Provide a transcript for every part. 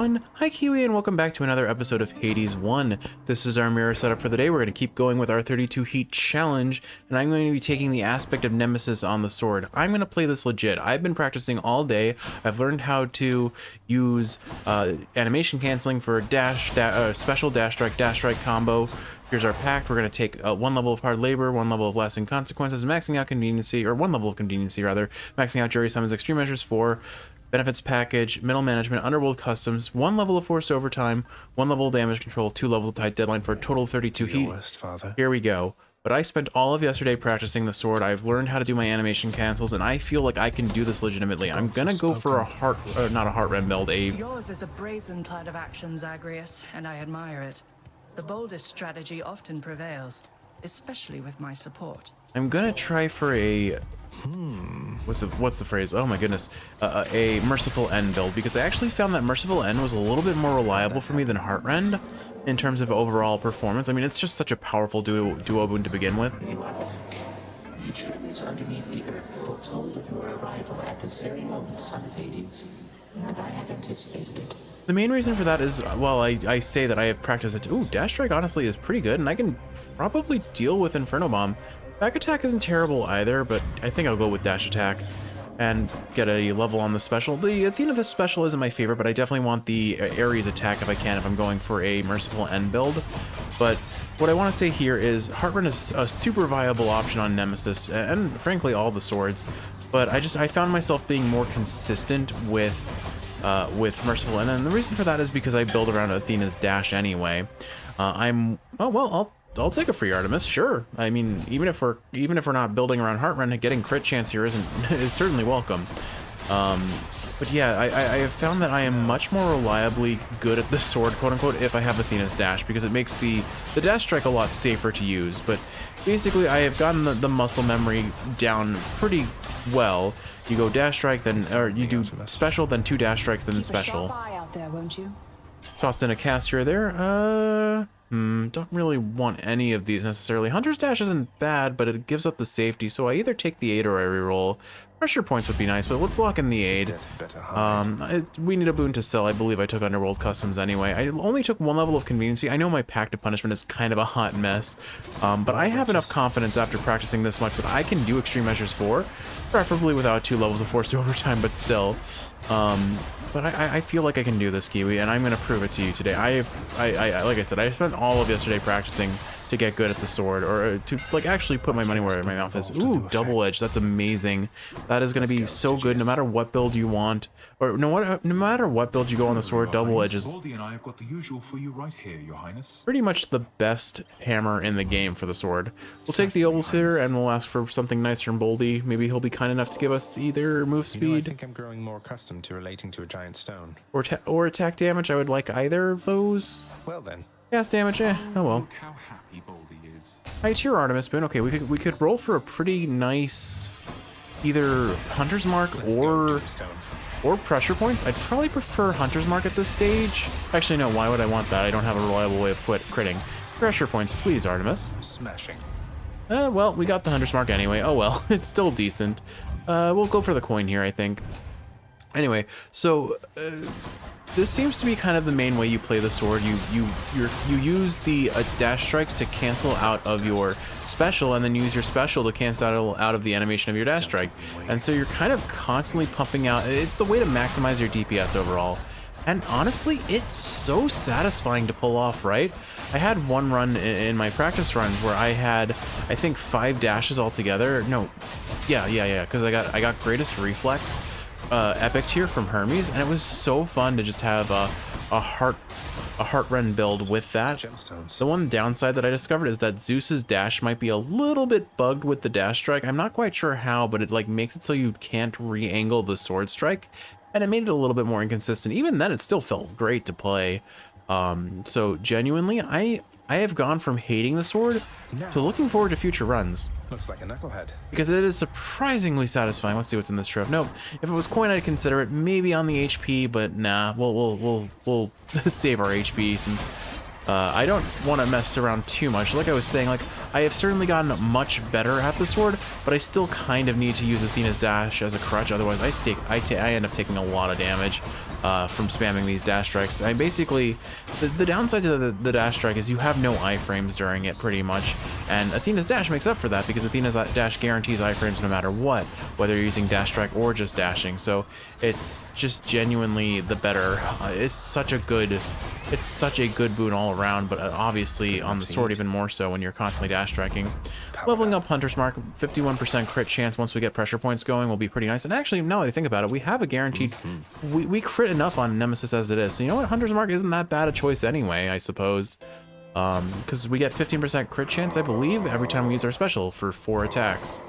Hi Kiwi, and welcome back to another episode of Hades 1. This is our mirror setup for the day. We're going to keep going with our 32 heat challenge, and I'm going to be taking the aspect of Nemesis on the sword. I'm going to play this legit. I've been practicing all day. I've learned how to use animation canceling for special dash strike combo. Here's our pact. We're going to take one level of hard labor, one level of lasting consequences, maxing out conveniency, or one level of conveniency rather, maxing out Jerry Summons extreme measures for benefits package, middle management, underworld customs, one level of forced overtime, one level of damage control, 2 levels of tight deadline for a total of 32 heat. Here we go. But I spent all of yesterday practicing the sword. I've learned how to do my animation cancels, and I feel like I can do this legitimately. I'm gonna go for a not a heart rem build, Yours is a brazen plan of action, Zagreus, and I admire it. The boldest strategy often prevails, especially with my support. I'm gonna try for a what's the phrase? Oh my goodness, a merciful end build, because I actually found that merciful end was a little bit more reliable for me than Heartrend in terms of overall performance. I mean, it's just such a powerful duo boon to begin with. You are back. The tremors underneath the earth foretold of your arrival at this very moment, son of Hades, and I have anticipated it. The main reason for that is, well, I say that I have practiced it. Ooh, Dash Strike honestly is pretty good, and I can probably deal with Inferno Bomb. Back attack isn't terrible either, but I think I'll go with dash attack and get a level on the special. The Athena the special isn't my favorite, but I definitely want the Ares attack if I can, if I'm going for a merciful end build. But what I want to say here is Heartrend is a super viable option on Nemesis, and frankly all the swords. But I found myself being more consistent with merciful end, and the reason for that is because I build around Athena's dash anyway. I'll take a free Artemis, sure. I mean, even if we're not building around Heartrend, getting crit chance here is certainly welcome. But yeah, I have found that I am much more reliably good at the sword, quote unquote, if I have Athena's dash, because it makes the dash strike a lot safer to use. But basically, I have gotten the muscle memory down pretty well. You go dash strike, or you do special, then 2 dash strikes, then special. Keep a sharp eye out there, won't you? Tossed in a cast here or there. Don't really want any of these necessarily. Hunter's Dash isn't bad, but it gives up the safety, so I either take the 8 or I reroll. Pressure points would be nice, but let's lock in the 8. We need a boon to sell. I believe I took Underworld Customs anyway. I only took 1 level of conveniency. I know my Pact of Punishment is kind of a hot mess, but I have enough confidence after practicing this much that I can do Extreme Measures 4, preferably without 2 levels of forced overtime, but still. But I feel like I can do this, Kiwi, and I'm going to prove it to you today. Like I said, I spent all of yesterday practicing to get good at the sword, or to like actually put my money where my mouth is. Ooh, double edge, that's amazing. That is going to be so good no matter what build you want, or no matter what build you go on the sword. Double edge is pretty much the best hammer in the game for the sword. We'll take the Overseer and we'll ask for something nicer from Boldy. Maybe he'll be kind enough to give us either move speed. I think I'm growing more accustomed to relating to a giant stone. Or attack damage. I would like either of those. Well then. Cast damage, oh well. Look how happy Baldy is. High tier Artemis boon. Okay, we could roll for a pretty nice either Hunter's Mark or pressure points. I'd probably prefer Hunter's Mark at this stage. Actually, no, why would I want that? I don't have a reliable way of critting. Pressure points, please, Artemis. Smashing. Well, we got the Hunter's Mark anyway. Oh well, it's still decent. We'll go for the coin here, I think. Anyway, so this seems to be kind of the main way you play the sword. You use the dash strikes to cancel out of your special, and then use your special to cancel out of the animation of your dash strike. And so you're kind of constantly pumping out. It's the way to maximize your DPS overall. And honestly, it's so satisfying to pull off, right? I had one run in my practice runs where I had, I think, 5 dashes altogether. No, yeah, because I got greatest reflex. Epic tier from Hermes, and it was so fun to just have a Heartrend build with that. The one downside that I discovered is that Zeus's dash might be a little bit bugged with the dash strike. I'm not quite sure how, but it like makes it so you can't re-angle the sword strike, and it made it a little bit more inconsistent. Even then, it still felt great to play. So genuinely, I have gone from hating the sword to looking forward to future runs. Looks like a knucklehead. Because it is surprisingly satisfying. Let's see what's in this trove. Nope. If it was coin, I'd consider it maybe on the HP, but nah. We'll save our HP since I don't want to mess around too much. Like I was saying, like I have certainly gotten much better at the sword, but I still kind of need to use Athena's dash as a crutch. Otherwise, I end up taking a lot of damage from spamming these dash strikes. I basically, the downside to the dash strike is you have no iframes during it pretty much, and Athena's dash makes up for that because Athena's dash guarantees iframes no matter what, whether you're using dash strike or just dashing. So it's just genuinely the better. It's such a good boon all around, but obviously on the sword even more so when you're constantly dash striking. Leveling up Hunter's Mark, 51% crit chance once we get pressure points going will be pretty nice. And actually, now that I think about it, we have a guaranteed, we crit enough on Nemesis as it is. So you know what, Hunter's Mark isn't that bad a choice anyway, I suppose. Because we get 15% crit chance, I believe, every time we use our special for 4 attacks.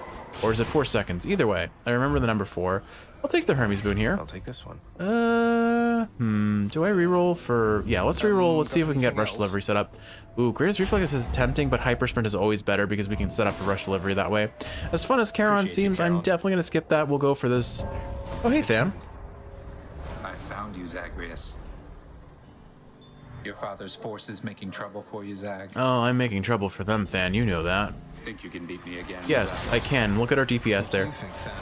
Or is it 4 seconds? Either way, I remember the number 4. I'll take the Hermes boon here. I'll take this one. Do I reroll for... Yeah, let's reroll. Let's see if we can get rush delivery set up. Ooh, greatest reflex is tempting, but hyper sprint is always better because we can set up for rush delivery that way. As fun as Charon seems, I'm definitely gonna skip that. We'll go for this. Oh, hey, Tham. I found you, Zagreus. Your father's forces making trouble for you, Zag? Oh, I'm making trouble for them, Than. You know that. Think you can beat me again? Yes, Zag? I can. Look at our DPS there. You think, Tham?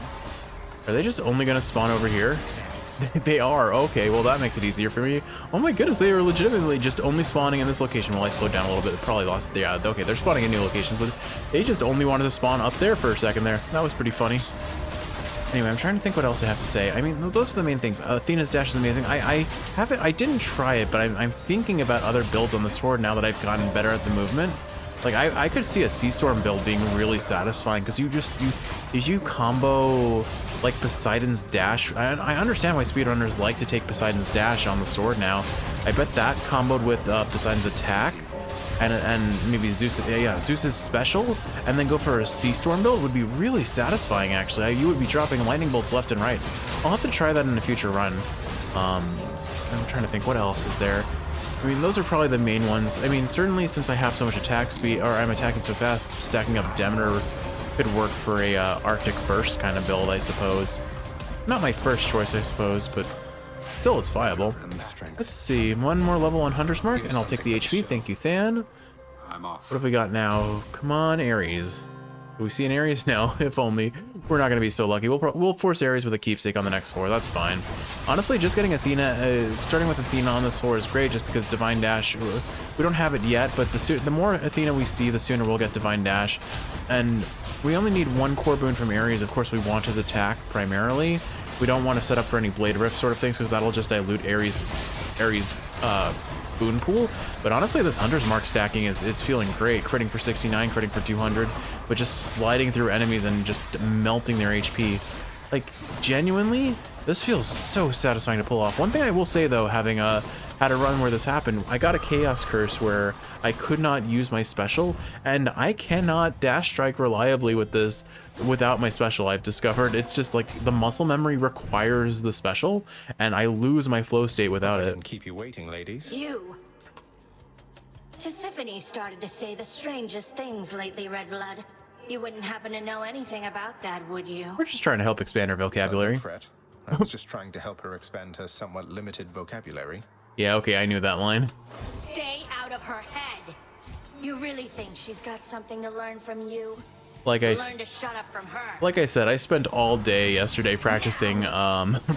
Are they just only gonna spawn over here? They are. Okay, well that makes it easier for me. Oh my goodness, they are legitimately just only spawning in this location. Well, I slowed down a little bit. Probably lost. Yeah, okay, they're spawning in new locations, but they just only wanted to spawn up there for a second there. That was pretty funny. Anyway, I'm trying to think what else I have to say. I mean, those are the main things. Athena's dash is amazing. I didn't try it, but I'm thinking about other builds on the sword now that I've gotten better at the movement. Like I could see a Sea Storm build being really satisfying because you combo like Poseidon's dash. I understand why speedrunners like to take Poseidon's dash on the sword now. I bet that comboed with Poseidon's attack and maybe Zeus's special, and then go for a Sea Storm build would be really satisfying. Actually, you would be dropping lightning bolts left and right. I'll have to try that in a future run. I'm trying to think what else is there. I mean, those are probably the main ones. I mean, certainly since I have so much attack speed, or I'm attacking so fast, stacking up Demeter could work for a Arctic Burst kind of build, I suppose. Not my first choice, I suppose, but still it's viable. Let's see, one more level on Hunter's Mark, and I'll take the HP. Thank you, Than. I'm off. What have we got now? Come on, Ares. Do we see an Ares? No, if only. We're not going to be so lucky. We'll force Ares with a keepsake on the next floor. That's fine. Honestly, just getting Athena, starting with Athena on this floor is great just because Divine Dash, we don't have it yet, but the more Athena we see, the sooner we'll get Divine Dash. And we only need 1 core boon from Ares. Of course, we want his attack primarily. We don't want to set up for any Blade Rift sort of things because that'll just dilute Ares' boon pool. But honestly, this Hunter's Mark stacking is feeling great. Critting for 69, critting for 200, but just sliding through enemies and just melting their HP. Like, genuinely, this feels so satisfying to pull off. One thing I will say though, having had a run where this happened, I got a Chaos Curse where I could not use my special, and I cannot dash strike reliably with this without my special. I've discovered it's just like the muscle memory requires the special, and I lose my flow state without it. Keep you waiting, ladies. You. Tisiphone started to say the strangest things lately, Redblood. You wouldn't happen to know anything about that, would you? We're just trying to help expand her vocabulary. Fret. I was just trying to help her expand her somewhat limited vocabulary. Yeah, okay, I knew that line. Stay out of her head. You really think she's got something to learn from you? Like Learn to shut up from her. Like I said, I spent all day yesterday practicing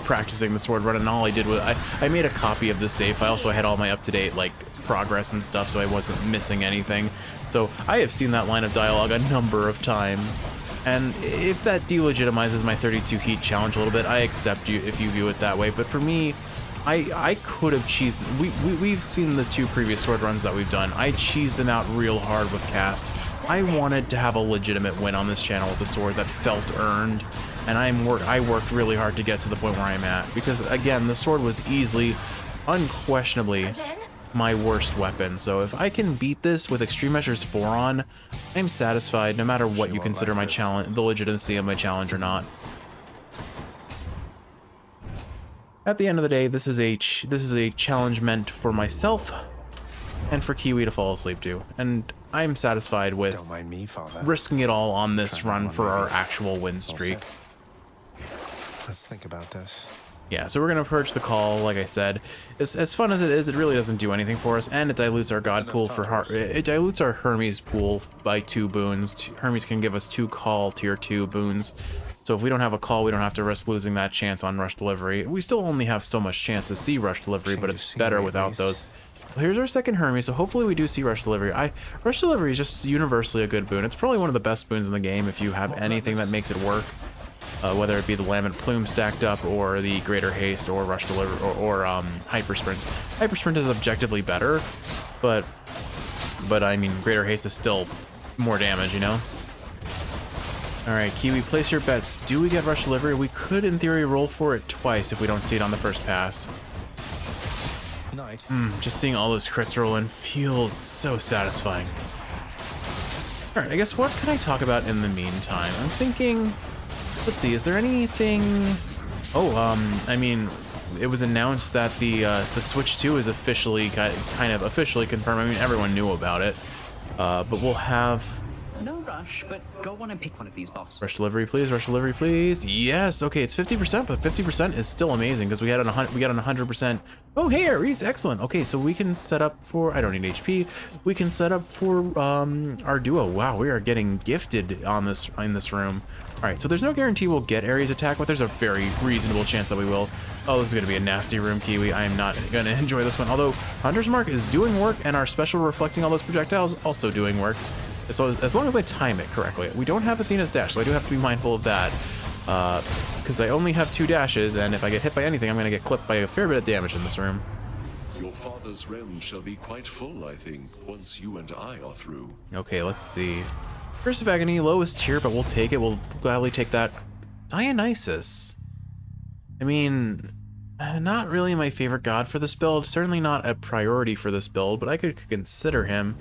practicing the sword run, and all I did was I made a copy of the save file, so I had all my up-to-date like progress and stuff, so I wasn't missing anything. So I have seen that line of dialogue a number of times, and if that delegitimizes my 32 heat challenge a little bit, I accept you if you view it that way. But for me, I could have cheesed. We've seen the 2 previous sword runs that we've done. I cheesed them out real hard with cast. I wanted to have a legitimate win on this channel with the sword that felt earned, and I worked really hard to get to the point where I'm at, because again, the sword was easily, unquestionably, my worst weapon. So if I can beat this with Extreme Measures 4 on, I'm satisfied no matter what you consider my challenge, the legitimacy of my challenge or not. At the end of the day, this is a challenge meant for myself and for Kiwi to fall asleep to, and I'm satisfied with Don't mind me, Father. risking it all on this run for our actual win streak. Let's think about this. Yeah, so we're gonna purge the call, like I said. As fun as it is, it really doesn't do anything for us, and it dilutes our god pool it dilutes our Hermes pool by 2 boons. Hermes can give us 2 call tier 2 boons. So if we don't have a call, we don't have to risk losing that chance on rush delivery. We still only have so much chance to see rush delivery, but it's better without those. Well, here's our second Hermes, so hopefully we do see rush delivery. Rush delivery is just universally a good boon. It's probably one of the best boons in the game if you have anything that makes it work. Whether it be the Lambent Plume stacked up, or the Greater Haste, or Rush Delivery, or Hyper Sprint. Hyper Sprint is objectively better, but I mean, Greater Haste is still more damage, you know? Alright, Kiwi, place your bets. Do we get Rush Delivery? We could, in theory, roll for it twice if we don't see it on the first pass. Night. Just seeing all those crits roll in feels so satisfying. Alright, I guess what can I talk about in the meantime? I'm thinking... Let's see, is there anything... I mean, it was announced that the Switch 2 is officially, kind of officially confirmed. I mean, everyone knew about it. But we'll have... No rush, but go on and pick one of these, boss. Rush delivery, please. Rush delivery, please. Yes. Okay, it's 50%, but 50% is still amazing because we got an 100%. Oh, hey, Ares, excellent. Okay, so we can set up for. I don't need HP. We can set up for our duo. Wow, we are getting gifted in this room. All right, so there's no guarantee we'll get Ares attack, but there's a very reasonable chance that we will. Oh, this is gonna be a nasty room, Kiwi. I am not gonna enjoy this one. Although Hunter's Mark is doing work, and our special reflecting all those projectiles also doing work. So as long as I time it correctly. We don't have Athena's dash, so I do have to be mindful of that. Because I only have 2 dashes, and if I get hit by anything, I'm going to get clipped by a fair bit of damage in this room. Your father's realm shall be quite full, I think, once you and I are through. Okay, let's see. Curse of Agony, lowest tier, but we'll take it. We'll gladly take that. Dionysus. I mean, not really my favorite god for this build. Certainly not a priority for this build, but I could consider him.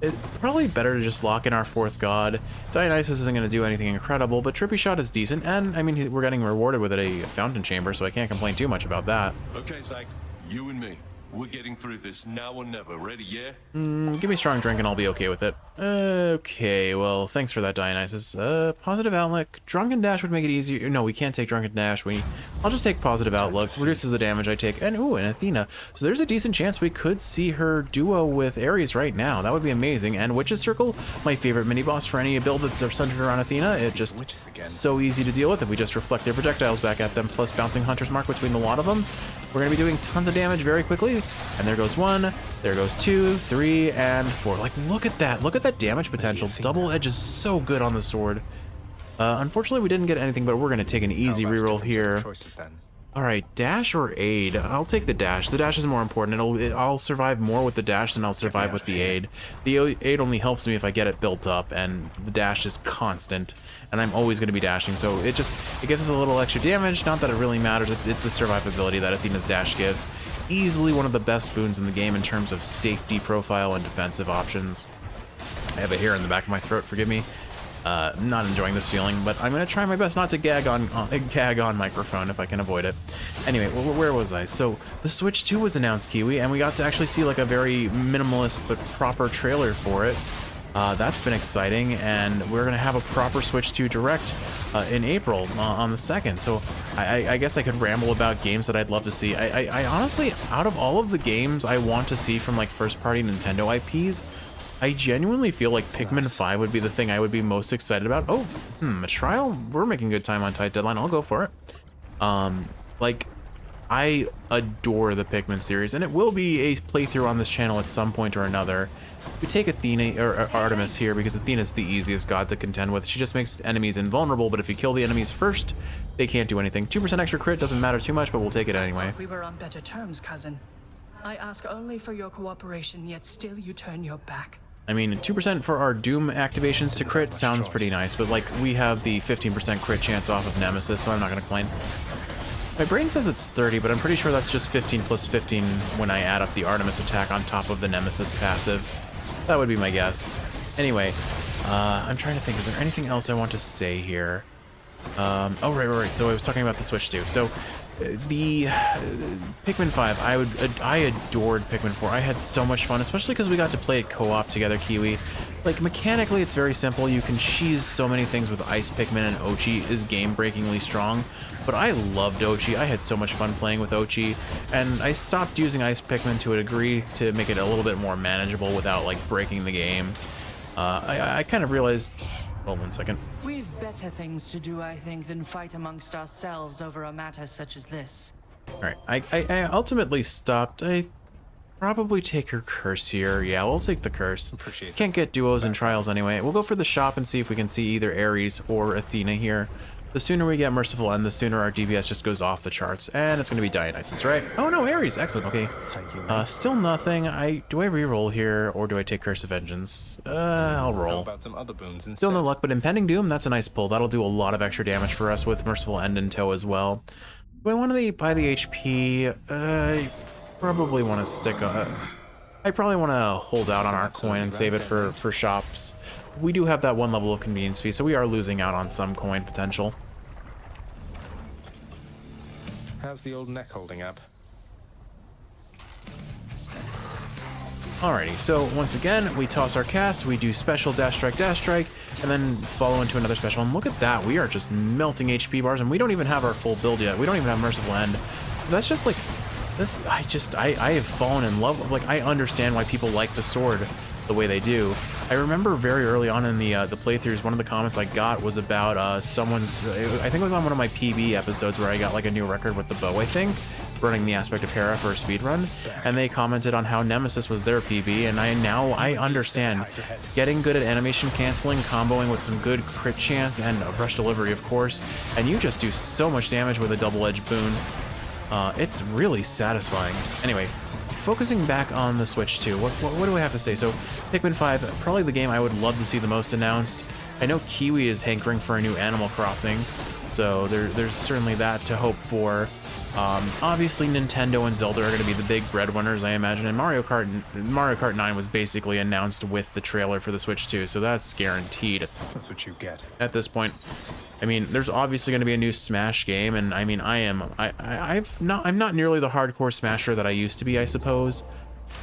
It's probably better to just lock in our 4th god. Dionysus isn't going to do anything incredible, but Trippy Shot is decent, and I mean, we're getting rewarded with a fountain chamber, so I can't complain too much about that. Okay, Zach, you and me. We're getting through this now or never. Ready, yeah? Give me strong drink and I'll be okay with it. Okay, well, thanks for that, Dionysus. Positive Outlook. Drunken Dash would make it easier. No, we can't take Drunken Dash. I'll just take Positive Outlook. Reduces the damage I take. And, ooh, an Athena. So there's a decent chance we could see her duo with Ares right now. That would be amazing. And Witch's Circle, my favorite mini-boss for any build that's centered around Athena. It just so easy to deal with if we just reflect their projectiles back at them, plus bouncing Hunter's Mark between the lot of them. We're going to be doing tons of damage very quickly. And there goes 1, there goes 2, 3, and 4. Like, look at that. Look at that damage potential. Double Edge is so good on the sword. Unfortunately, we didn't get anything, but we're going to take an easy reroll here. All right, dash or aid? I'll take the dash. The dash is more important. I'll survive more with the dash than I'll survive with the aid. The aid only helps me if I get it built up, and the dash is constant, and I'm always going to be dashing. So it gives us a little extra damage. Not that it really matters. It's the survivability that Athena's dash gives. Easily one of the best boons in the game in terms of safety profile and defensive options. I have a hair in the back of my throat. Forgive me. I'm not enjoying this feeling, but I'm gonna try my best not to gag on microphone if I can avoid it. Anyway, where was I? So the Switch 2 was announced, Kiwi, and we got to actually see like a very minimalist but proper trailer for it. That's been exciting, and we're gonna have a proper Switch 2 Direct in April on the 2nd. So I guess I could ramble about games that I'd love to see. I honestly, out of all of the games I want to see from like first-party Nintendo IPs, I genuinely feel like Pikmin 5 would be the thing I would be most excited about. Oh, a trial? We're making good time on tight deadline. I'll go for it. Like, I adore the Pikmin series, and it will be a playthrough on this channel at some point or another. We take Athena or Artemis here because Athena's the easiest god to contend with. She just makes enemies invulnerable, but if you kill the enemies first, they can't do anything. 2% extra crit doesn't matter too much, but we'll take it anyway. We were on better terms, cousin. I ask only for your cooperation, yet still you turn your back. I mean, 2% for our Doom activations to crit sounds pretty nice, but like we have the 15% crit chance off of Nemesis, so I'm not gonna complain. My brain says it's 30, but I'm pretty sure that's just 15 plus 15 when I add up the Artemis attack on top of the Nemesis passive. That would be my guess. Anyway, I'm trying to think, is there anything else I want to say here? Oh, right. So I was talking about the Switch 2. So the Pikmin 5, I adored Pikmin 4. I had so much fun, especially because we got to play it co-op together, Kiwi. Like, mechanically, it's very simple. You can cheese so many things with Ice Pikmin, and Ochi is game-breakingly strong. But I loved Ochi. I had so much fun playing with Ochi, and I stopped using Ice Pikmin to a degree to make it a little bit more manageable without, like, breaking the game. I kind of realized... Oh, 1 second. We've better things to do, I think, than fight amongst ourselves over a matter such as this. Alright, I ultimately stopped. I probably take her curse here. Yeah, we'll take the curse. Appreciate it. Can't get duos and trials anyway. We'll go for the shop and see if we can see either Ares or Athena here. The sooner we get Merciful End, the sooner our DPS just goes off the charts. And it's going to be Dionysus, right? Oh no, Ares. Excellent. Okay. Still nothing. Do I reroll here or do I take Curse of Vengeance? I'll How roll. about some other boons instead? Still no luck, but Impending Doom, that's a nice pull. That'll do a lot of extra damage for us with Merciful End in tow as well. Do I want to buy the HP? I probably want to stick I probably want to hold out on our coin and save it for shops. We do have that 1 level of convenience fee, so we are losing out on some coin potential. How's the old neck holding up? Alrighty, so once again, we toss our cast, we do special dash strike, and then follow into another special. And look at that, we are just melting HP bars, and we don't even have our full build yet. We don't even have Merciful End. That's just like, this. I have fallen in love. Like, I understand why people like the sword the way they do. I remember very early on in the playthroughs, one of the comments I got was about someone's, I think it was on one of my PB episodes where I got like a new record with the bow, I think, running the aspect of Hera for a speed run, and they commented on how Nemesis was their PB, and I understand getting good at animation canceling, comboing with some good crit chance and a rush delivery, of course, and you just do so much damage with a double-edged boon. It's really satisfying. Anyway, focusing back on the Switch 2, what do I have to say? So, Pikmin 5, probably the game I would love to see the most announced. I know Kiwi is hankering for a new Animal Crossing, so there's certainly that to hope for. Obviously, Nintendo and Zelda are going to be the big breadwinners, I imagine, and Mario Kart 9 was basically announced with the trailer for the Switch 2, so that's guaranteed. That's what you get. At this point. I mean, there's obviously going to be a new Smash game, and I mean, I'm not nearly the hardcore Smasher that I used to be, I suppose.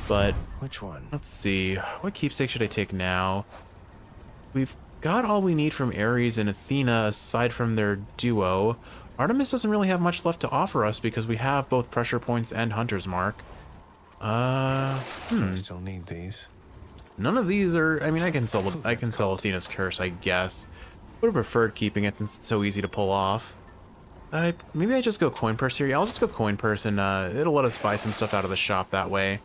But Which one? let's see, what keepsake should I take now? We've got all we need from Ares and Athena aside from their duo. Artemis doesn't really have much left to offer us because we have both pressure points and Hunter's Mark. I still need these. None of these are. I mean, I can sell Athena's Curse, I guess. Would have preferred keeping it since it's so easy to pull off. Maybe I just go coin purse here. Yeah, I'll just go coin purse, and it'll let us buy some stuff out of the shop that way.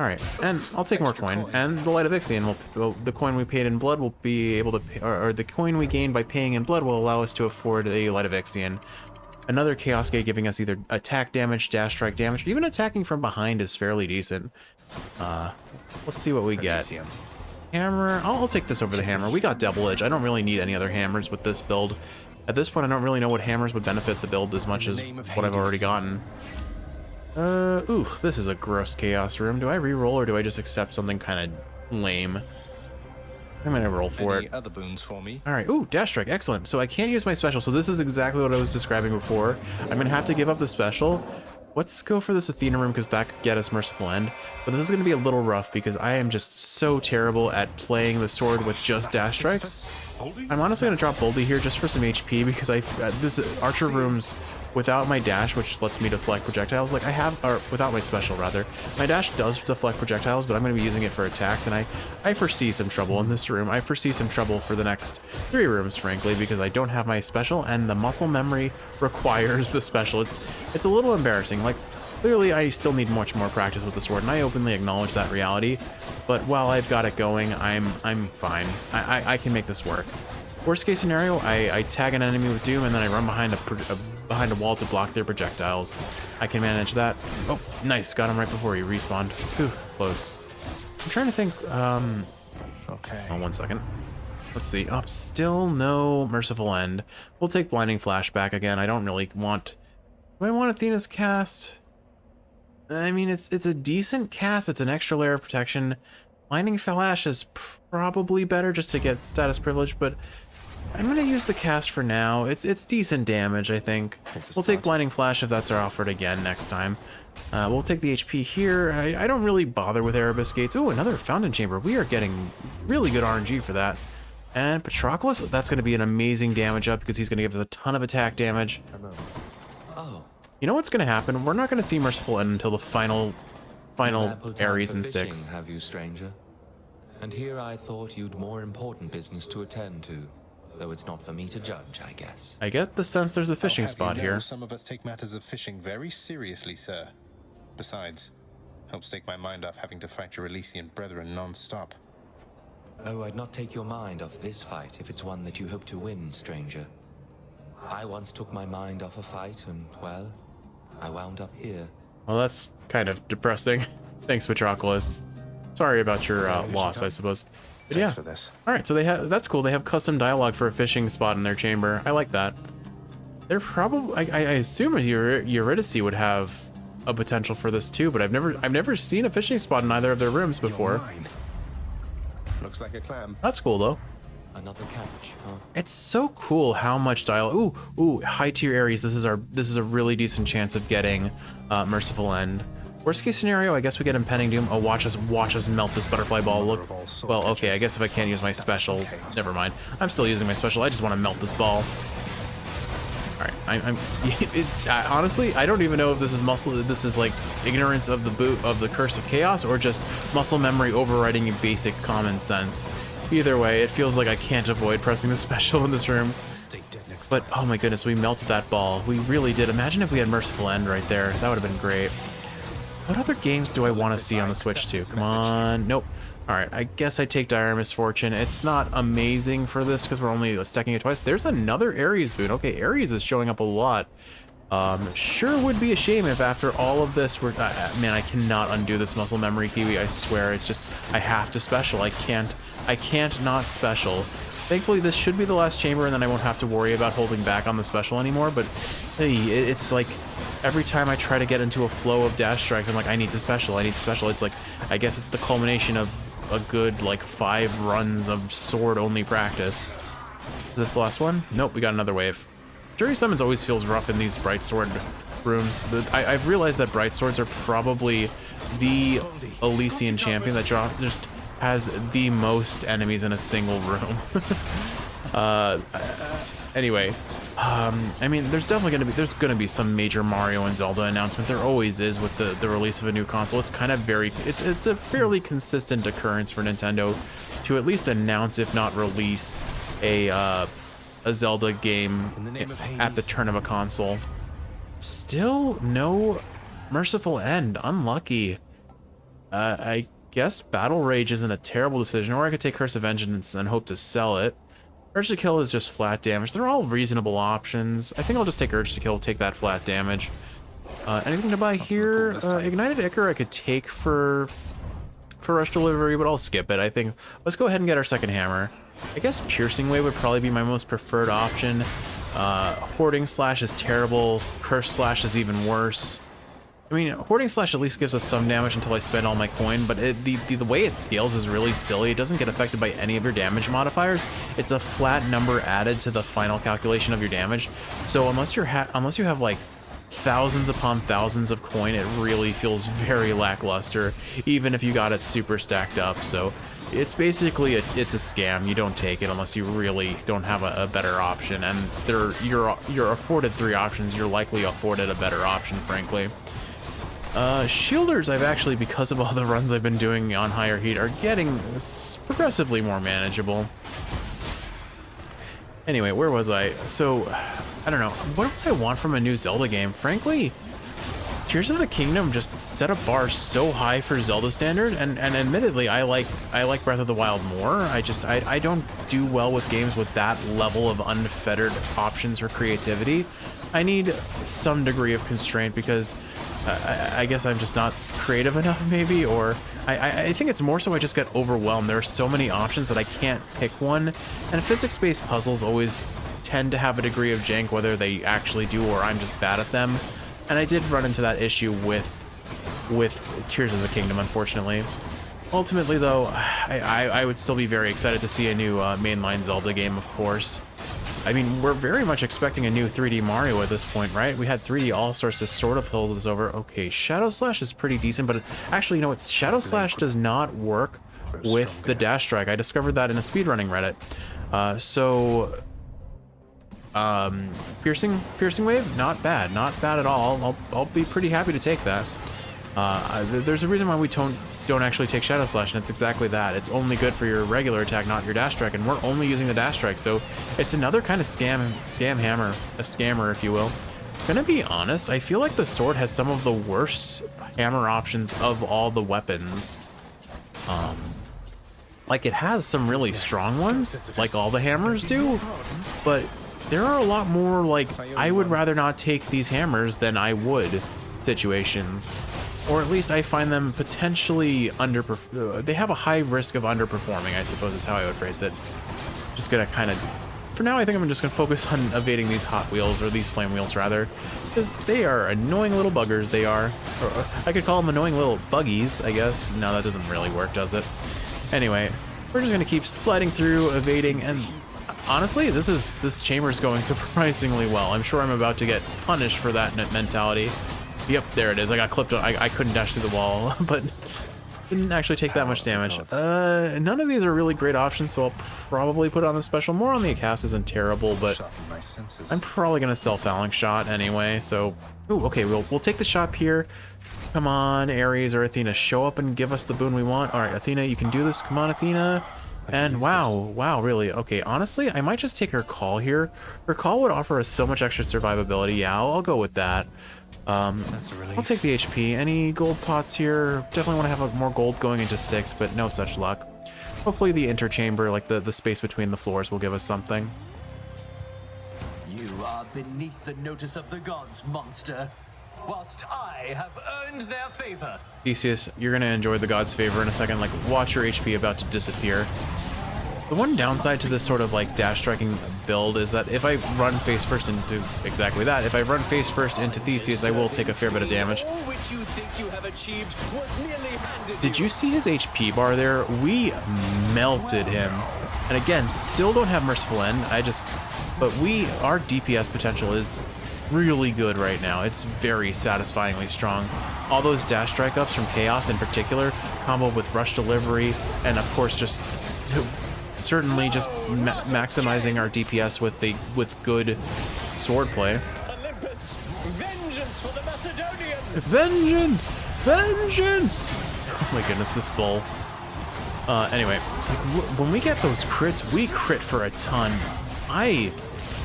All right, and I'll take more coin. And the Light of Ixion the coin we paid in blood will be able to, or the coin we gained by paying in blood will allow us to afford a Light of Ixion. Another Chaos Gate giving us either attack damage, dash strike damage, or even attacking from behind is fairly decent. Let's see what we get. Hammer. I'll take this over the hammer. We got double edge. I don't really need any other hammers with this build. At this point, I don't really know what hammers would benefit the build as much as what I've already gotten. Ooh, this is a gross chaos room. Do I re-roll or do I just accept something kind of lame? I'm gonna roll for it. Any other boons for me? All right. Ooh, dash strike. Excellent. So I can't use my special. So this is exactly what I was describing before. I'm gonna have to give up the special. Let's go for this Athena room because that could get us Merciful End. But this is going to be a little rough because I am just so terrible at playing the sword with just dash strikes. I'm honestly going to drop Boldy here just for some HP because this Archer room's without my dash, which lets me deflect projectiles. Like or without my special rather. My dash does deflect projectiles, but I'm going to be using it for attacks, and I foresee some trouble in this room. I foresee some trouble for the next 3 rooms, frankly, because I don't have my special, and the muscle memory requires the special. It's a little embarrassing. Like, clearly I still need much more practice with the sword, and I openly acknowledge that reality. But while I've got it going, I'm fine. I can make this work. Worst case scenario, I tag an enemy with Doom and then I run behind a wall to block their projectiles. I can manage that. Oh, nice, got him right before he respawned. Whew, close. I'm trying to think. Okay. Oh, 1 second. Let's see. Oh, still no Merciful End. We'll take Blinding Flashback again. I don't really want. Do I want Athena's cast? I mean, it's a decent cast. It's an extra layer of protection. Blinding Flash is probably better just to get status privilege, but I'm gonna use the cast for now. It's decent damage, I think. We'll take Blinding Flash if that's our offered again next time. We'll take the HP here. I don't really bother with Erebus Gates. Oh, another Fountain Chamber. We are getting really good RNG for that. And Patroclus, that's gonna be an amazing damage up because he's gonna give us a ton of attack damage. Oh. You know what's gonna happen? We're not gonna see Merciful End until the final Ares and Styx. Have you, stranger? And here I thought you'd more important business to attend to. Though it's not for me to judge, I guess. I get the sense there's a fishing spot here. Some of us take matters of fishing very seriously, sir. Besides, helps take my mind off having to fight your Elysian brethren non-stop. Oh, I'd not take your mind off this fight if it's one that you hope to win, stranger. I once took my mind off a fight and, well, I wound up here. Well, that's kind of depressing. Thanks, Patroclus. Sorry about your loss, I suppose. But Thanks yeah. for this. All right, so that's cool. They have custom dialogue for a fishing spot in their chamber. I like that. They're probably, I assume Eurydice would have a potential for this too, but I've never seen a fishing spot in either of their rooms before. Looks like a clam. That's cool though. Another catch, huh? It's so cool how much dialogue. Ooh, high tier Ares. This is a really decent chance of getting Merciful End. Worst case scenario, I guess we get Impending Doom. Oh, watch us melt this butterfly ball. Look, well, okay, I guess if I can't use my special, never mind. I'm still using my special. I just want to melt this ball. All right, it's honestly, I don't even know if this is this is like ignorance of the curse of chaos, or just muscle memory overriding basic common sense. Either way, it feels like I can't avoid pressing the special in this room. But oh my goodness, we melted that ball. We really did. Imagine if we had Merciful End right there. That would have been great. What other games do I want to see on the Switch too? Come on. Nope. All right, I guess I take Dire Misfortune. It's not amazing for this because we're only stacking it twice. There's another Ares boon. Okay, Ares is showing up a lot. Sure would be a shame if after all of this we're... man, I cannot undo this muscle memory, Kiwi. I swear, it's just... I have to special. I can't not special. Thankfully, this should be the last chamber, and then I won't have to worry about holding back on the special anymore, but hey, it's like... Every time I try to get into a flow of dash strikes, I'm like, I need to special. It's like, I guess it's the culmination of a good, like, 5 runs of sword-only practice. Is this the last one? Nope, we got another wave. Jury Summons always feels rough in these Bright Sword rooms. I've realized that Bright Swords are probably the Elysian champion that just has the most enemies in a single room. Anyway, I mean, there's gonna be some major Mario and Zelda announcement. There always is with the release of a new console. It's kind of it's a fairly consistent occurrence for Nintendo to at least announce, if not release, a Zelda game at the turn of a console. Still no Merciful End. Unlucky. I guess Battle Rage isn't a terrible decision, or I could take Curse of Vengeance and hope to sell it. Urge to Kill is just flat damage. They're all reasonable options. I think I'll just take Urge to Kill, take that flat damage. Anything to buy here? Ignited Ichor I could take for Rush Delivery, but I'll skip it. I think let's go ahead and get our second hammer. I guess Piercing Wave would probably be my most preferred option. Hoarding Slash is terrible. Curse Slash is even worse. I mean, Hoarding Slash at least gives us some damage until I spend all my coin, but the way it scales is really silly. It doesn't get affected by any of your damage modifiers. It's a flat number added to the final calculation of your damage. So unless you have like thousands upon thousands of coin, it really feels very lackluster, even if you got it super stacked up. So it's basically it's a scam. You don't take it unless you really don't have a better option, and you're afforded 3 options. You're likely afforded a better option, frankly. Shielders, I've actually, because of all the runs I've been doing on higher heat, are getting progressively more manageable. Anyway, where was I? So, I don't know. What do I want from a new Zelda game? Frankly, Tears of the Kingdom just set a bar so high for Zelda standard, and admittedly, I like Breath of the Wild more. I don't do well with games with that level of unfettered options or creativity. I need some degree of constraint because I guess I'm just not creative enough, maybe, or I think it's more so I just get overwhelmed. There are so many options that I can't pick one, and physics-based puzzles always tend to have a degree of jank, whether they actually do or I'm just bad at them. And I did run into that issue with Tears of the Kingdom, unfortunately. Ultimately, though, I would still be very excited to see a new mainline Zelda game, of course. I mean, we're very much expecting a new 3D Mario at this point, right? We had 3D All-Stars to sort of hold us over. Okay, Shadow Slash is pretty decent, but actually, you know what? Shadow Slash does not work with the dash strike. I discovered that in a speedrunning Reddit. Piercing Wave, not bad at all. I'll be pretty happy to take that. There's a reason why we don't actually take Shadow Slash, and it's exactly that. It's only good for your regular attack, not your dash strike, and we're only using the dash strike, so it's another kind of scam hammer, a scammer, if you will. Gonna be honest, I feel like the sword has some of the worst hammer options of all the weapons. Like, it has some really strong ones, like all the hammers do, but there are a lot more, like, I would rather not take these hammers than I would situations. Or at least I find them potentially they have a high risk of underperforming, I suppose is how I would phrase it. Just gonna kind of, for now I think I'm just gonna focus on evading these Hot Wheels, or these Flame Wheels rather, because they are annoying little buggers, they are. Or I could call them annoying little buggies, I guess. No, that doesn't really work, does it? Anyway, we're just gonna keep sliding through, evading, and honestly, this chamber is going surprisingly well. I'm sure I'm about to get punished for that mentality. Yep, there it is. I got clipped. I couldn't dash through the wall, but didn't actually take that much damage. None of these are really great options, so I'll probably put on the special. More on the cast isn't terrible, but I'm probably gonna sell Phalanx Shot anyway. So, ooh, okay, we'll take the shop here. Come on, Ares or Athena, show up and give us the boon we want. All right, Athena, you can do this. Come on, Athena. And wow, really? Okay, honestly, I might just take her call here. Her call would offer us so much extra survivability. Yeah, I'll go with that. That's a relief. I'll take the HP. Any gold pots here? Definitely want to have more gold going into sticks, but no such luck. Hopefully the interchamber, like the space between the floors, will give us something. You are beneath the notice of the gods, monster. Whilst I have earned their favor. Theseus, you're gonna enjoy the god's favor in a second. Like, watch your HP about to disappear. The one downside to this sort of like dash striking build is that if I run face first into exactly that, if I run face first into Theseus, I will take a fair bit of damage. Did you see his HP bar there? We melted him. And again, still don't have Merciful End. But our DPS potential is really good right now. It's very satisfyingly strong. All those dash strike ups from Chaos in particular, comboed with Rush Delivery, and of course just certainly just maximizing our DPS with good swordplay. Olympus, vengeance for the Macedonian. Vengeance! Vengeance! Oh my goodness, this bull. Anyway, like, when we get those crits, we crit for a ton.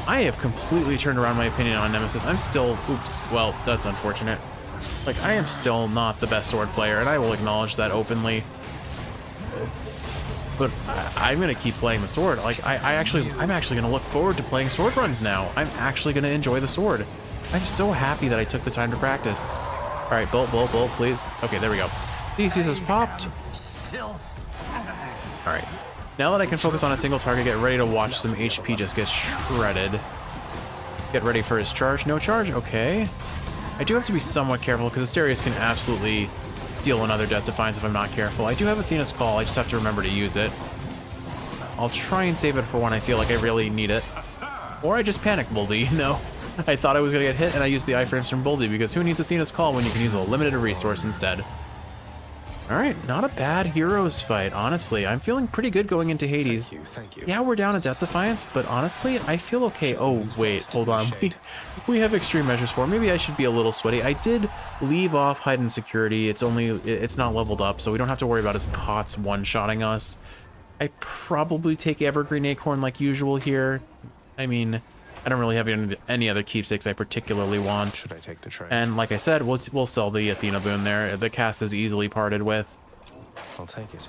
I have completely turned around my opinion on Nemesis. I'm still, oops, well, that's unfortunate. Like, I am still not the best sword player, and I will acknowledge that openly. But I'm gonna keep playing the sword. Like, I'm actually gonna look forward to playing sword runs now. I'm actually gonna enjoy the sword. I'm so happy that I took the time to practice. All right, bolt, please. Okay, there we go. Theseus has popped. Still. All right. Now that I can focus on a single target, get ready to watch some HP just get shredded. Get ready for his charge. No charge? Okay. I do have to be somewhat careful because Asterius can absolutely steal another Death Defiance if I'm not careful. I do have Athena's Call. I just have to remember to use it. I'll try and save it for when I feel like I really need it. Or I just panic Boldy, you know? I thought I was going to get hit and I used the iframes from Boldy because who needs Athena's Call when you can use a limited resource instead? Alright, not a bad heroes fight, honestly. I'm feeling pretty good going into Hades. Thank you. Yeah, we're down a Death Defiance, but honestly, I feel okay. Oh, wait, hold on. We have extreme measures for. Maybe I should be a little sweaty. I did leave off Hide and Security. It's not leveled up, so we don't have to worry about his pots one-shotting us. I probably take Evergreen Acorn like usual here. I mean, I don't really have any other keepsakes I particularly want. Should I take the tray? And like I said, we'll sell the Athena boon there. The cast is easily parted with. I'll take it.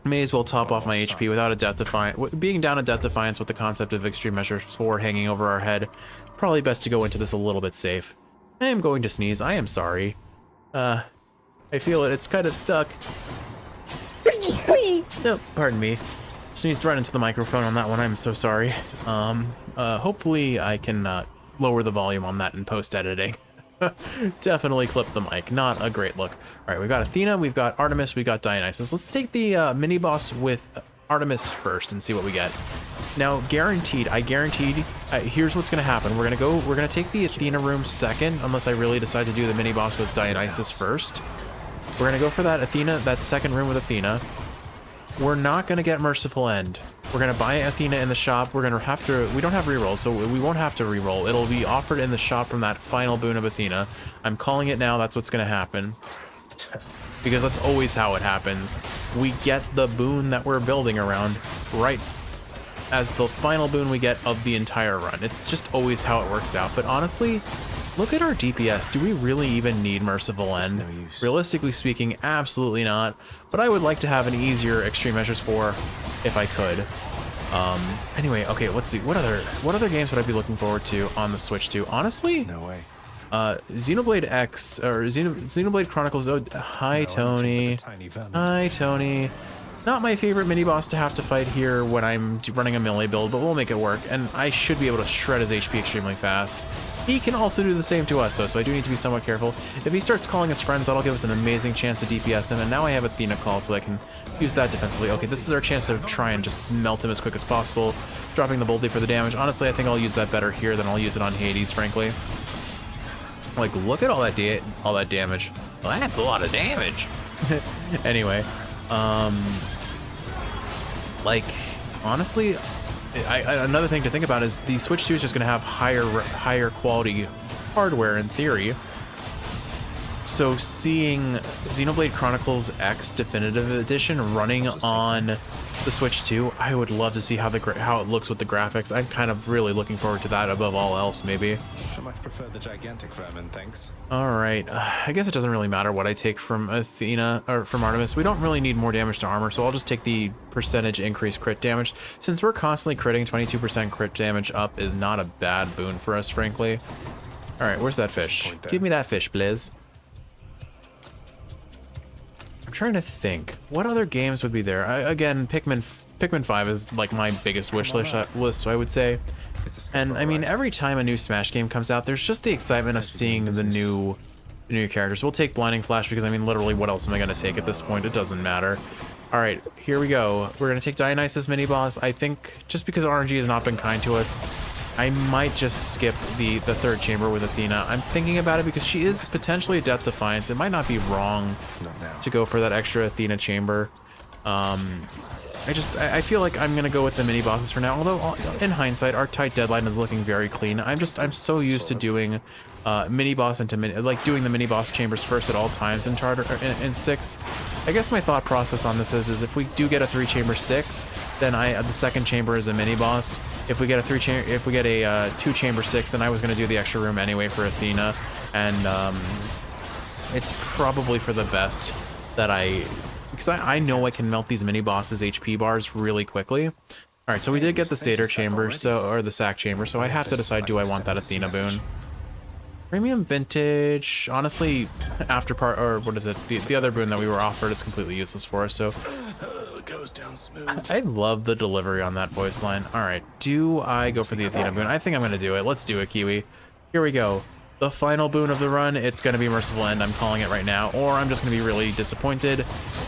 May as well top off my HP without a Death Defiance. Being down a Death Defiance with the concept of Extreme Measures 4 hanging over our head, probably best to go into this a little bit safe. I am going to sneeze. I am sorry. I feel it. It's kind of stuck. Oh, pardon me. Sneezed right into the microphone on that one. I'm so sorry. Hopefully I can lower the volume on that in post-editing. Definitely clip the mic. Not a great look. All right, we've got Athena, we've got Artemis, we've got Dionysus. Let's take the mini-boss with Artemis first and see what we get. Now, I guaranteed, here's what's gonna happen. We're gonna take the Athena room second, unless I really decide to do the mini boss with Dionysus first. We're gonna go for that second room with Athena. We're not gonna get Merciful End. We're gonna buy Athena in the shop. We don't have rerolls, so we won't have to reroll. It'll be offered in the shop from that final boon of Athena. I'm calling it now, that's what's gonna happen. Because that's always how it happens. We get the boon that we're building around right as the final boon we get of the entire run. It's just always how it works out. But honestly, look at our DPS. Do we really even need Merciful End? No use. Realistically speaking, absolutely not. But I would like to have an easier Extreme Measures 4 if I could. Anyway, okay, let's see. What other games would I be looking forward to on the Switch too? Honestly, No way. Xenoblade X or Xenoblade Chronicles. Oh, hi Tony. Hi Tony. Not my favorite mini boss to have to fight here when I'm running a melee build, but we'll make it work. And I should be able to shred his HP extremely fast. He can also do the same to us though, so I do need to be somewhat careful. If he starts calling us friends, that'll give us an amazing chance to DPS him. And now I have Athena call, so I can use that defensively. Okay, this is our chance to try and just melt him as quick as possible, dropping the boldly for the damage. Honestly, I think I'll use that better here than I'll use it on Hades, frankly. Like, look at all that damage. Well, that's a lot of damage. Anyway, like, honestly, another thing to think about is the Switch 2 is just going to have higher quality hardware in theory. So seeing Xenoblade Chronicles X Definitive Edition running on the Switch 2, I would love to see how it looks with the graphics. I'm kind of really looking forward to that above all else, maybe. I much prefer the gigantic vermin, thanks. All right, I guess it doesn't really matter what I take from Athena or from Artemis. We don't really need more damage to armor, so I'll just take the percentage increased crit damage. Since we're constantly critting, 22% crit damage up is not a bad boon for us, frankly. All right, where's that fish? Give me that fish, Blizz. I'm trying to think. What other games would be there? Again, Pikmin 5 is like my biggest wish list, I would say. And I mean, every time a new Smash game comes out, there's just the excitement of seeing the new characters. We'll take Blinding Flash because I mean, literally, what else am I going to take at this point? It doesn't matter. All right, here we go. We're going to take Dionysus mini boss. I think just because RNG has not been kind to us, I might just skip the third chamber with Athena. I'm thinking about it because she is potentially a Death Defiance. It might not be wrong to go for that extra Athena chamber. I feel like I'm gonna go with the mini bosses for now. Although in hindsight, our tight deadline is looking very clean. I'm so used to doing mini boss into doing the mini boss chambers first at all times in Styx. I guess my thought process on this is if we do get a 3-chamber Styx, then the second chamber is a mini boss. If we get a 2-chamber Styx, then I was gonna do the extra room anyway for Athena, and it's probably for the best that because I know I can melt these mini bosses HP bars really quickly. All right, so we did get the Satyr chamber, or the Sack chamber, so I have to decide, do I want that Athena boon? Premium Vintage, honestly, what is it? The other boon that we were offered is completely useless for us, so. Goes down smooth. I love the delivery on that voice line. All right, do I go for the Athena boon? I think I'm gonna do it. Let's do it, Kiwi. Here we go. The final boon of the run, it's going to be Merciful End. I'm calling it right now. Or I'm just going to be really disappointed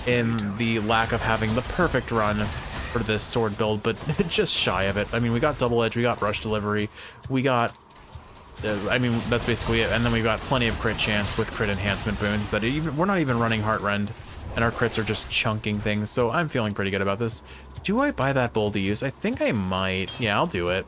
in the lack of having the perfect run for this sword build, but just shy of it. I mean, we got Double Edge, we got Rush Delivery, we got... I mean, that's basically it. And then we got plenty of crit chance with crit enhancement boons that we're not even running Heartrend, and our crits are just chunking things, so I'm feeling pretty good about this. Do I buy that bold to use? I think I might. Yeah, I'll do it.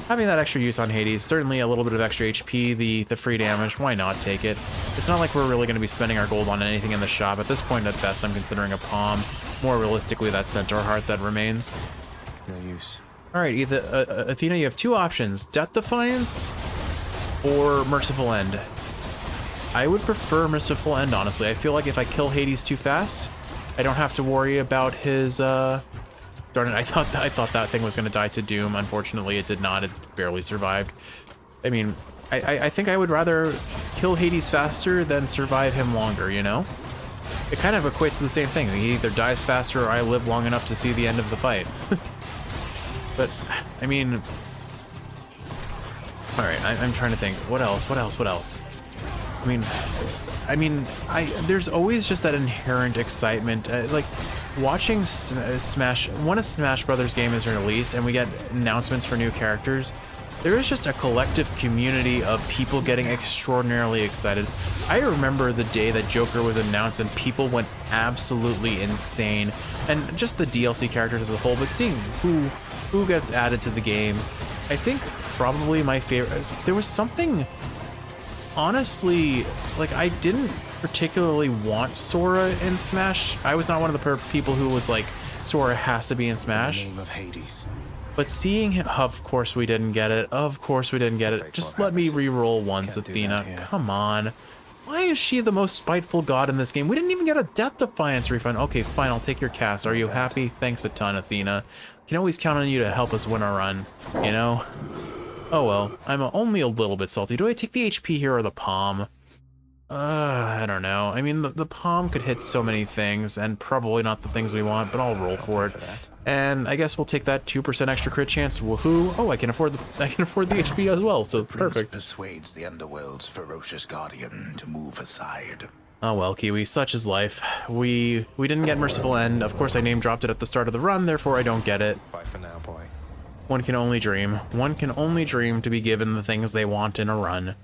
Having that extra use on Hades, certainly a little bit of extra HP, the free damage, why not take it? It's not like we're really going to be spending our gold on anything in the shop. At this point, at best, I'm considering a Palm. More realistically, that Centaur Heart that remains. No use. All right, either Athena, you have two options: Death Defiance or Merciful End. I would prefer Merciful End, honestly. I feel like if I kill Hades too fast, I don't have to worry about his... Darn it, I thought that thing was going to die to Doom. Unfortunately, it did not. It barely survived. I mean, I think I would rather kill Hades faster than survive him longer, you know? It kind of equates to the same thing. He either dies faster or I live long enough to see the end of the fight. But, I mean... Alright, I'm trying to think. What else? there's always just that inherent excitement, like watching when a Smash Brothers game is released and we get announcements for new characters. There is just a collective community of people getting extraordinarily excited. I remember the day that Joker was announced and people went absolutely insane, and just the DLC characters as a whole, but seeing who gets added to the game, I think probably my favorite. There was something, honestly, like I didn't particularly want Sora in Smash. I was not one of the people who was like, Sora has to be in Smash. In the name of Hades. But seeing him, of course we didn't get it. Of course we didn't get it. Just let me re-roll once, Athena. Come on. Why is she the most spiteful god in this game? We didn't even get a Death Defiance refund. Okay, fine, I'll take your cast. Are you happy? Thanks a ton, Athena. Can always count on you to help us win a run, you know? Oh well, I'm only a little bit salty. Do I take the HP here or the palm? I don't know. I mean, the palm could hit so many things, and probably not the things we want, but I'll roll for it. And I guess we'll take that 2% extra crit chance. Woohoo! Oh, I can afford the HP as well. So perfect. Persuades the underworld's ferocious guardian to move aside. Oh well, Kiwi, such is life. We didn't get Merciful End. Of course, I name dropped it at the start of the run, therefore I don't get it. Bye for now, boy. One can only dream. One can only dream to be given the things they want in a run.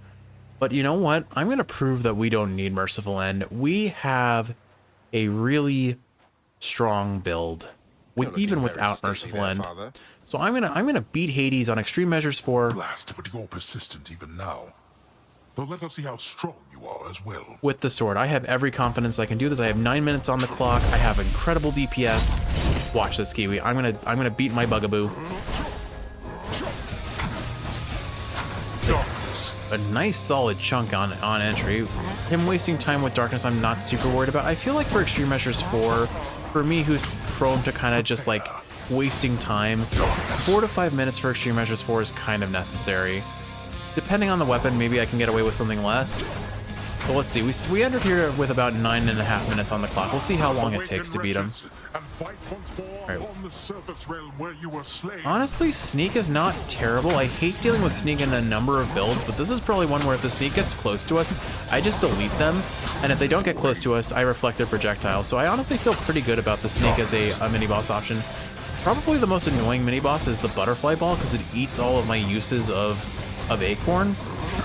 But you know what? I'm gonna prove that we don't need Merciful End. We have a really strong build, even without Merciful End. Father. So I'm gonna beat Hades on Extreme Measures 4. Blast, but you're persistent even now. But let us see how strong you are as well. With the sword. I have every confidence I can do this. I have 9 minutes on the clock. I have incredible DPS. Watch this, Kiwi. I'm gonna beat my bugaboo. A nice solid chunk on entry. Him wasting time with darkness I'm not super worried about. I feel like for Extreme Measures 4, for me who's prone to kind of just like wasting time, 4 to 5 minutes for Extreme Measures 4 is kind of necessary. Depending on the weapon, maybe I can get away with something less. But let's see, we entered here with about 9.5 minutes on the clock. We'll see how long it takes to beat him. Right. Honestly, Sneak is not terrible. I hate dealing with Sneak in a number of builds, but this is probably one where if the Sneak gets close to us, I just delete them. And if they don't get close to us, I reflect their projectiles. So I honestly feel pretty good about the Sneak as a mini-boss option. Probably the most annoying mini-boss is the Butterfly Ball, because it eats all of my uses of Acorn.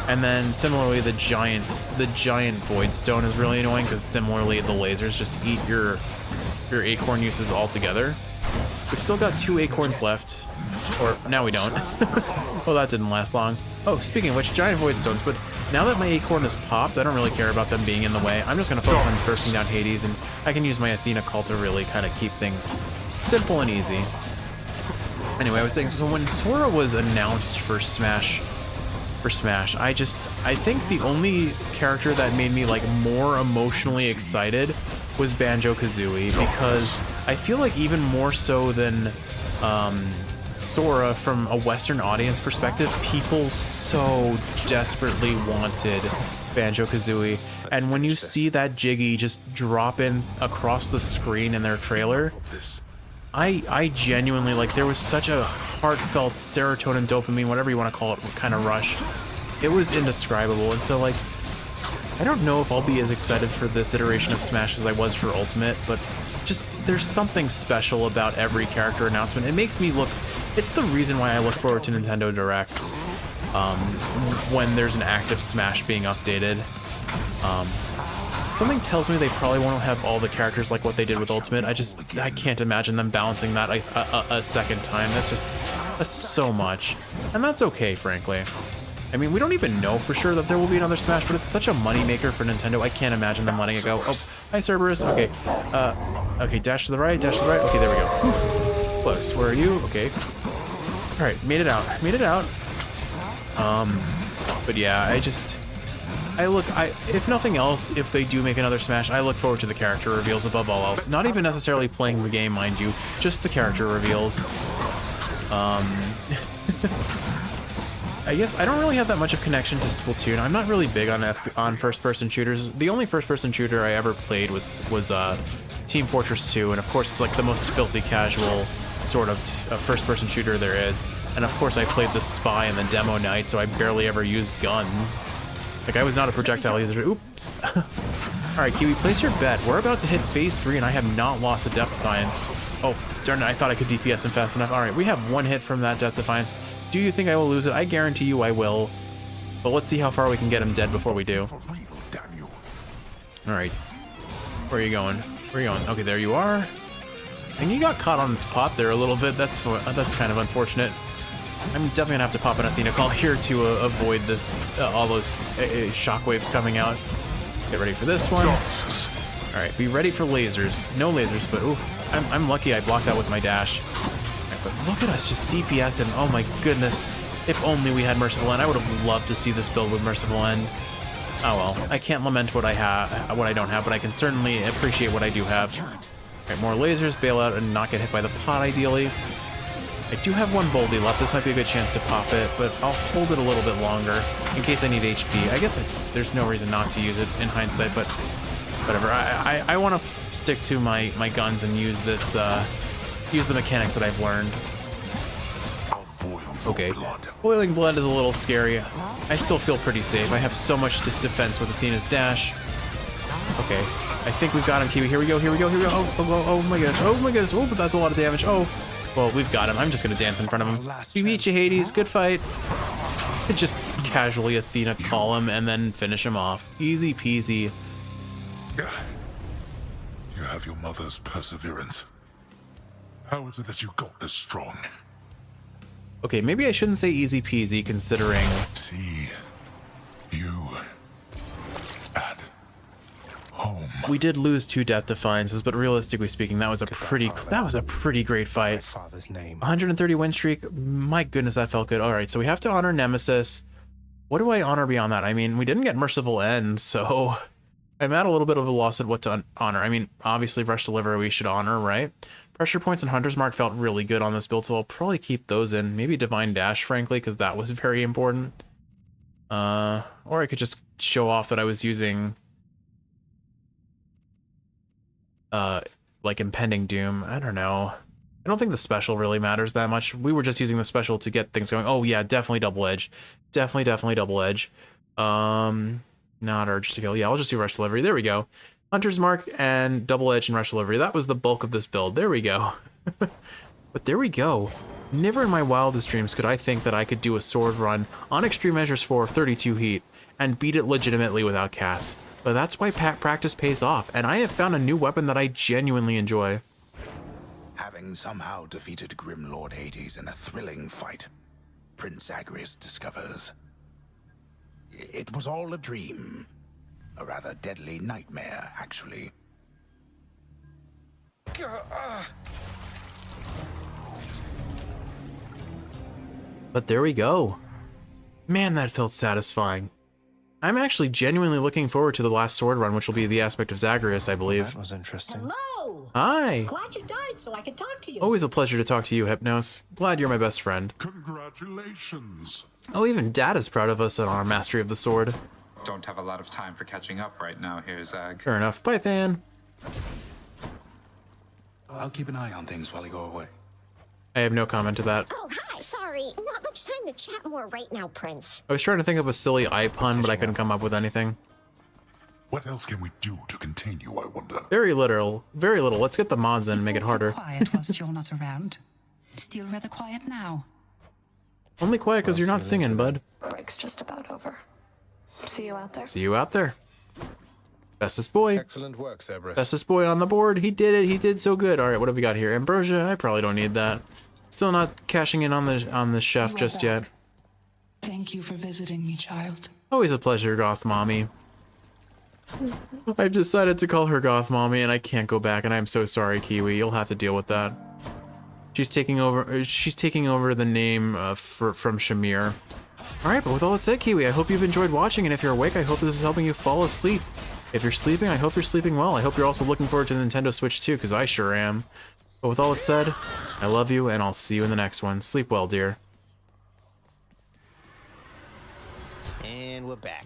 And then similarly, the giant Void Stone is really annoying, because similarly the lasers just eat your Acorn uses altogether. We've still got 2 Acorns left, or now we don't. Well, that didn't last long. Oh, speaking of which, giant Void Stones, but now that my Acorn is popped, I don't really care about them being in the way. I'm just going to focus on bursting down Hades, and I can use my Athena call to really kind of keep things simple and easy. Anyway, I was saying, so when Sora was announced for Smash, I think the only character that made me like more emotionally excited was Banjo-Kazooie, because I feel like even more so than Sora, from a Western audience perspective, people so desperately wanted Banjo-Kazooie. And when you see that Jiggy just drop in across the screen in their trailer, I genuinely, like, there was such a heartfelt serotonin, dopamine, whatever you want to call it, kind of rush. It was indescribable. And so, like, I don't know if I'll be as excited for this iteration of Smash as I was for Ultimate, but just there's something special about every character announcement. It makes me look, it's the reason why I look forward to Nintendo Directs when there's an active Smash being updated. Something tells me they probably won't have all the characters like what they did with Ultimate. I can't imagine them balancing that a second time. That's so much. And that's okay, frankly. I mean, we don't even know for sure that there will be another Smash, but it's such a moneymaker for Nintendo. I can't imagine them letting it go. Oh, hi, Cerberus. Okay. Okay, dash to the right, dash to the right. Okay, there we go. Whew. Close. Where are you? Okay. All right, made it out. Made it out. But yeah, if nothing else, if they do make another Smash, I look forward to the character reveals above all else. Not even necessarily playing the game, mind you, just the character reveals. I guess I don't really have that much of connection to Splatoon. I'm not really big on first-person shooters. The only first-person shooter I ever played was Team Fortress 2, and of course it's like the most filthy casual sort of first-person shooter there is. And of course I played the Spy and the Demo Knight, so I barely ever used guns. Like, I was not a projectile user. Oops. Alright, Kiwi, place your bet. We're about to hit phase 3, and I have not lost a Depth Defiance. Oh, darn it, I thought I could DPS him fast enough. Alright, we have 1 hit from that Depth Defiance. Do you think I will lose it? I guarantee you I will. But let's see how far we can get him dead before we do. Alright. Where are you going? Where are you going? Okay, there you are. And you got caught on the spot there a little bit. That's kind of unfortunate. I'm definitely gonna have to pop an Athena call here to avoid this, all those shockwaves coming out. Get ready for this one. Alright, be ready for lasers. No lasers, but oof. I'm lucky I blocked that with my dash. Right, but look at us just DPS him. Oh my goodness. If only we had Merciful End. I would have loved to see this build with Merciful End. Oh well, I can't lament what I have, what I don't have, but I can certainly appreciate what I do have. Alright, more lasers, bail out and not get hit by the pot ideally. I do have 1 Boldy left. This might be a good chance to pop it, but I'll hold it a little bit longer in case I need HP. I guess there's no reason not to use it in hindsight, but whatever. I want to stick to my guns and use this, use the mechanics that I've learned. Okay, boiling blood is a little scary. I still feel pretty safe. I have so much defense with Athena's dash. Okay, I think we've got him, Kiwi. Here we go, here we go, here we go. Oh my goodness, oh my goodness. Oh, but that's a lot of damage. Oh, well, we've got him. I'm just gonna dance in front of him. We beat you, Hades. Good fight. Just casually Athena call him and then finish him off. Easy peasy. You have your mother's perseverance. How is it that you got this strong? Okay, maybe I shouldn't say easy peasy considering... See you at home. We did lose 2 Death Defiances, but realistically speaking, that was a pretty great fight. Father's name. 130 win streak. My goodness, that felt good. All right, so we have to honor Nemesis. What do I honor beyond that? I mean, we didn't get Merciful End, so I'm at a little bit of a loss at what to honor. I mean, obviously, Rush Delivery we should honor, right? Pressure Points and Hunter's Mark felt really good on this build, so I'll probably keep those in. Maybe Divine Dash, frankly, because that was very important. Or I could just show off that I was using... like Impending Doom. I don't know. I don't think the special really matters that much. We were just using the special to get things going. Oh yeah, definitely Double Edge. Definitely Double Edge. Not Urge to Kill. Yeah, I'll just do Rush Delivery. There we go. Hunter's Mark and Double Edge and Rush Delivery. That was the bulk of this build. There we go. But there we go. Never in my wildest dreams could I think that I could do a sword run on Extreme Measures 4, 32 heat, and beat it legitimately without casts. But that's why practice pays off, and I have found a new weapon that I genuinely enjoy. Having somehow defeated Grim Lord Hades in a thrilling fight, Prince Zagreus discovers it was all a dream. A rather deadly nightmare, actually. But there we go. Man, that felt satisfying. I'm actually genuinely looking forward to the last sword run, which will be the aspect of Zagreus, I believe. That was interesting. Hello! Hi! Glad you died so I could talk to you. Always a pleasure to talk to you, Hypnos. Glad you're my best friend. Congratulations. Oh, even Dad is proud of us on our mastery of the sword. Don't have a lot of time for catching up right now here, Zag. Fair enough. Bye, Fan. I'll keep an eye on things while you go away. I have no comment to that. Oh, hi. Sorry. Not much time to chat more right now, Prince. I was trying to think of a silly eye pun, but I couldn't come up with anything. What else can we do to contain you, I wonder? Very little. Very little. Let's get the mods in and make it harder. Quiet whilst you're not around. Still rather quiet now. Only quiet because you're not singing, bud. Break's just about over. See you out there. See you out there. Bestest boy. Excellent work, Cerberus. Bestest boy on the board. He did it. He did so good. All right, what have we got here? Ambrosia. I probably don't need that. Still not cashing in on the chef just yet. Thank you for visiting me, child. Always a pleasure, Goth Mommy. I've decided to call her Goth Mommy, and I can't go back. And I'm so sorry, Kiwi. You'll have to deal with that. She's taking over. She's taking over the name from Shamir. All right, but with all that said, Kiwi, I hope you've enjoyed watching, and if you're awake, I hope this is helping you fall asleep. If you're sleeping, I hope you're sleeping well. I hope you're also looking forward to the Nintendo Switch too, because I sure am. But with all that said, I love you, and I'll see you in the next one. Sleep well, dear. And we're back.